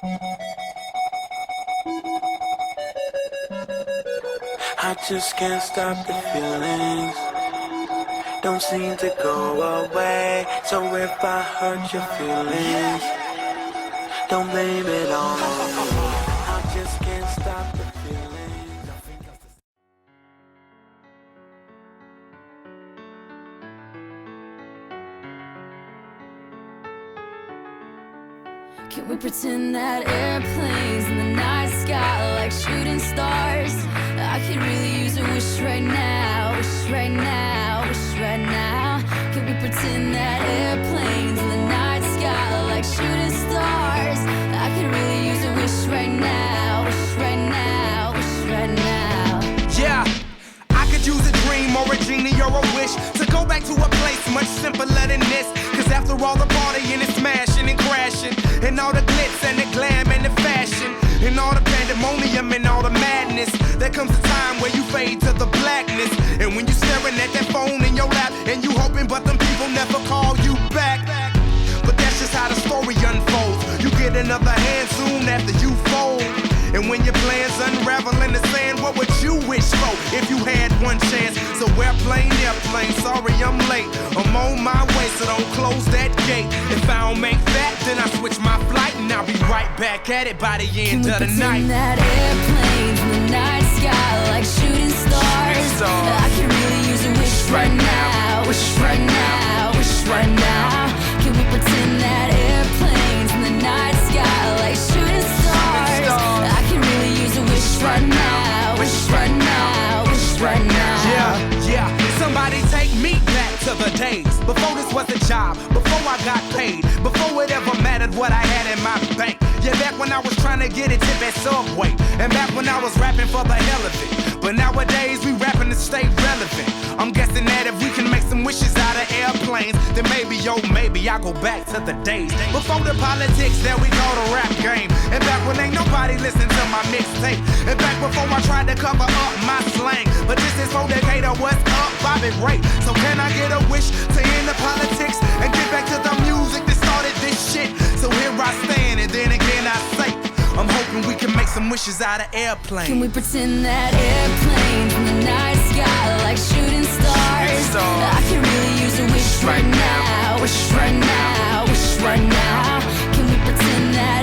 I just can't stop the feelings, don't seem to go away. So if I hurt your feelings, don't blame it on me. I just can't stop the feelings. Can we pretend that airplanes in the night sky like shooting stars? I could really use a wish right now, wish right now, wish right now. Can we pretend that airplanes in the night sky like shooting stars? I could really use a wish right now, wish right now, wish right now. Yeah, I could use a dream or a genie or a wish to go back to a place much simpler than this. Cause after all the partying and smashing and crashing, and all the glitz and the glam and the fashion, and all the pandemonium and all the madness, there comes a time where you fade to the blackness. And when you staring at that phone in your lap, and you hoping but them people never call you back. But that's just how the story unfolds. You get another hand soon after you fold. And when your plans unravel in the sand, what would you wish for if you had one chance? So airplane, sorry I'm late. I'm on my way, so don't close that gate. If I don't make that, then I switch my flight, and I'll be right back at it by the end of the night. Can we pretend that airplanes in the night sky like shooting stars? I can really use a wish right now, wish right now, wish right now. Can we pretend that airplanes in the night sky like shooting stars? I can really use a wish right now, wish right now, wish right now. Yeah, somebody take me back to the days before this was a job, before I got paid, before it ever mattered what I had in my bank. Yeah, back when I was trying to get a tip at Subway, and back when I was rapping for the hell of it. But nowadays we rapping to stay relevant. I'm guessing that if we can make some wishes out of airplanes, then maybe, maybe I'll go back to the days before the politics that we call the rap game. And back when ain't nobody listened to my mixtape. And back before I tried to cover up my slang. But this is for Decatur, what's up, Bobby Ray? So can I get a wish to end the politics and get back to the music that started this shit? So here I stand, and then again I say, I'm hoping we can make some wishes out of airplanes. Can we pretend that airplanes in the night sky like shooting stars? I can really use a wish right now, wish right now, wish right now. Can we pretend that